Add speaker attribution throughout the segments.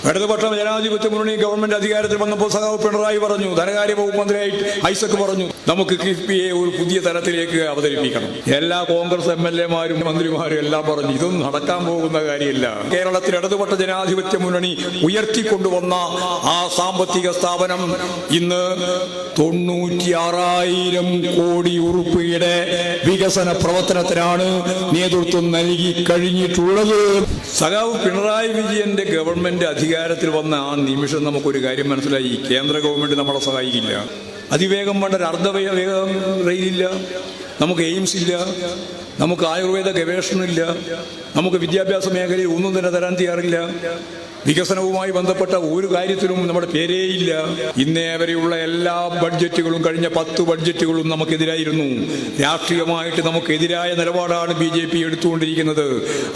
Speaker 1: ഇടതുപക്ഷ ജനാധിപത്യ മുന്നണി ഗവൺമെന്റ് അധികാരത്തിൽ വന്നപ്പോൾ സഖാവ് പിണറായി പറഞ്ഞു, ധനകാര്യ വകുപ്പ് മന്ത്രിയായി ഐസക് പറഞ്ഞു, നമുക്ക് കിഫ്ബിയെ ഒരു പുതിയ തലത്തിലേക്ക് അവതരിപ്പിക്കണം. എല്ലാ കോൺഗ്രസ് MLA-മാരും മന്ത്രിമാരും എല്ലാം പറഞ്ഞു, ഇതൊന്നും നടക്കാൻ പോകുന്ന കാര്യമില്ല. കേരളത്തിൽ ഇടതുപക്ഷ ജനാധിപത്യ മുന്നണി ഉയർത്തിക്കൊണ്ടുവന്ന ആ സാമ്പത്തിക സ്ഥാപനം ഇന്ന് 96,000 കോടി ഉറുപ്പിയുടെ വികസന പ്രവർത്തനത്തിനാണ് നേതൃത്വം നൽകി കഴിഞ്ഞിട്ടുള്ളത്. സഖാവ് പിണറായി വിജയന്റെ ഗവൺമെന്റ് അധികാരത്തിൽ വന്ന ആ നിമിഷം നമുക്കൊരു കാര്യം മനസ്സിലായി, കേന്ദ്ര ഗവൺമെന്റ് നമ്മളെ സഹായിക്കില്ല. അതിവേഗം വേണ്ട ഒരു അർദ്ധവേഗം റെയിലില്ല, നമുക്ക് എയിംസ് ഇല്ല, നമുക്ക് ആയുർവേദ ഗവേഷണമില്ല, നമുക്ക് വിദ്യാഭ്യാസ മേഖലയിൽ ഒന്നും തന്നെ തരാൻ തയ്യാറില്ല. വികസനവുമായി ബന്ധപ്പെട്ട ഒരു കാര്യത്തിലും നമ്മുടെ പേരേയില്ല. ഇന്നേ വരെയുള്ള എല്ലാ ബഡ്ജറ്റുകളും കഴിഞ്ഞ 10 ബഡ്ജറ്റുകളും നമുക്കെതിരായിരുന്നു. രാഷ്ട്രീയമായിട്ട് നമുക്കെതിരായ നിലപാടാണ് BJP എടുത്തുകൊണ്ടിരിക്കുന്നത്.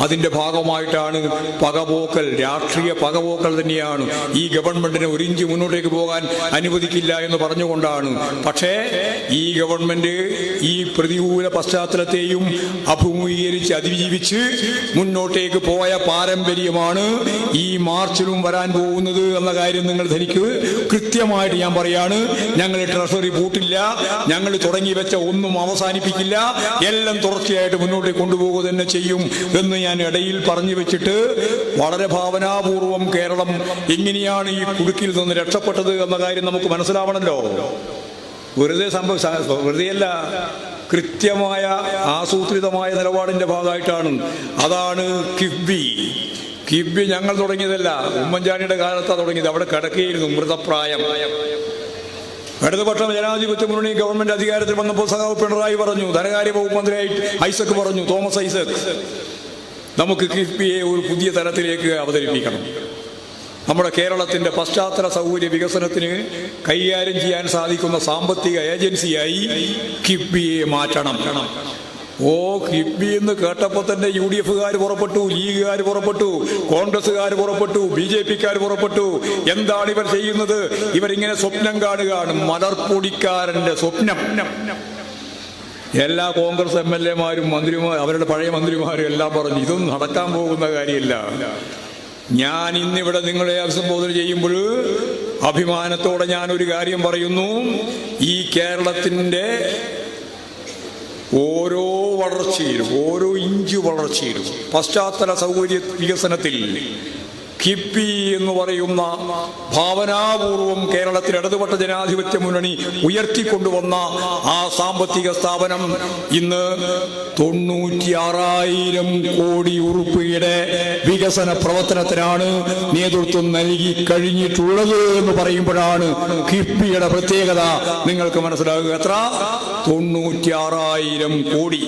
Speaker 1: അതിന്റെ ഭാഗമായിട്ടാണ് പകപോക്കൽ, രാഷ്ട്രീയ പകപോക്കൽ തന്നെയാണ്. ഈ ഗവൺമെന്റിനെ ഒരു ഇഞ്ച് മുന്നോട്ടേക്ക് പോകാൻ അനുവദിക്കില്ല എന്ന് പറഞ്ഞുകൊണ്ടാണ്. പക്ഷേ ഈ ഗവൺമെന്റ് ഈ പ്രതികൂല പശ്ചാത്തലത്തെയും അഭിമുഖീകരിച്ച് അതിജീവിച്ച് മുന്നോട്ടേക്ക് പോയ പാരമ്പര്യമാണ് ഈ മാർച്ചിലും വരാൻ പോകുന്നത് എന്ന കാര്യം നിങ്ങൾ ധരിക്കുക. കൃത്യമായിട്ട് ഞാൻ പറയാണ്, ഞങ്ങൾ ട്രഷറി പൂട്ടില്ല, ഞങ്ങൾ തുടങ്ങി വെച്ച ഒന്നും അവസാനിപ്പിക്കില്ല, എല്ലാം തുടർച്ചയായിട്ട് മുന്നോട്ട് കൊണ്ടുപോകുക തന്നെ ചെയ്യും എന്ന് ഞാൻ ഇടയിൽ പറഞ്ഞു വെച്ചിട്ട്, വളരെ ഭാവനാപൂർവം കേരളം എങ്ങനെയാണ് ഈ കുടുക്കിൽ നിന്ന് രക്ഷപ്പെട്ടത് എന്ന കാര്യം നമുക്ക് മനസ്സിലാവണമല്ലോ. വെറുതെയല്ല, കൃത്യമായ ആസൂത്രിതമായ നിലപാടിന്റെ ഭാഗമായിട്ടാണ്. അതാണ് കിഫ്ബി. കിഫ്ബി ഞങ്ങൾ തുടങ്ങിയതല്ല, ഉമ്മൻചാണ്ടിയുടെ കാലത്താണ് തുടങ്ങിയത്. അവിടെ കിടക്കുകയായിരുന്നു മൃതപ്രായം. ഇടതുപക്ഷ ജനാധിപത്യ മുന്നണി ഗവൺമെന്റ് അധികാരത്തിൽ വന്നപ്പോൾ സഖാവ് പിണറായി പറഞ്ഞു, ധനകാര്യ വകുപ്പ് മന്ത്രിയായി ഐസക് പറഞ്ഞു, തോമസ് ഐസക്, നമുക്ക് കിഫ്ബിയെ ഒരു പുതിയ തലത്തിലേക്ക് അവതരിപ്പിക്കണം. നമ്മുടെ കേരളത്തിന്റെ പശ്ചാത്തല സൗകര്യ വികസനത്തിന് കൈകാര്യം ചെയ്യാൻ സാധിക്കുന്ന സാമ്പത്തിക ഏജൻസിയായി കിഫ്ബിയെ മാറ്റണം. കിഫ്ബി എന്ന് കേട്ടപ്പോൾ തന്നെ UDF-കാർ പുറപ്പെട്ടു, ലീഗുകാർ പുറപ്പെട്ടു, കോൺഗ്രസുകാർ പുറപ്പെട്ടു, BJP-ക്കാർ പുറപ്പെട്ടു. എന്താണ് ഇവർ ചെയ്യുന്നത്? ഇവരിങ്ങനെ സ്വപ്നം കാണുകയാണ്, മലർപ്പൊടിക്കാരന്റെ സ്വപ്നം. എല്ലാ കോൺഗ്രസ് MLA-മാരും അവരുടെ പഴയ മന്ത്രിമാരും എല്ലാം പറഞ്ഞു, ഇതൊന്നും നടക്കാൻ പോകുന്ന കാര്യമില്ല. ഞാൻ ഇന്നിവിടെ നിങ്ങളെ അഭിസംബോധന ചെയ്യുമ്പോൾ അഭിമാനത്തോടെ ഞാൻ ഒരു കാര്യം പറയുന്നു, ഈ കേരളത്തിന്റെ ഓരോ വളർച്ചയിലും, ഓരോ ഇഞ്ച് വളർച്ചയിലും, പശ്ചാത്തല സൗകര്യ വികസനത്തിൽ കിഫ്ബി എന്ന് പറയുന്ന ഭാവനാപൂർവം കേരളത്തിൽ ഇടതുപക്ഷ ജനാധിപത്യ മുന്നണി ഉയർത്തിക്കൊണ്ടുവന്ന ആ സാമ്പത്തിക സ്ഥാപനം ഇന്ന് 96,000 കോടി ഉറുപ്പിയുടെ വികസന പ്രവർത്തനത്തിനാണ് നേതൃത്വം നൽകി കഴിഞ്ഞിട്ടുള്ളത് എന്ന് പറയുമ്പോഴാണ് കിഫ്ബിയുടെ പ്രത്യേകത നിങ്ങൾക്ക് മനസ്സിലാകുക. എത്ര? 96,000 കോടി.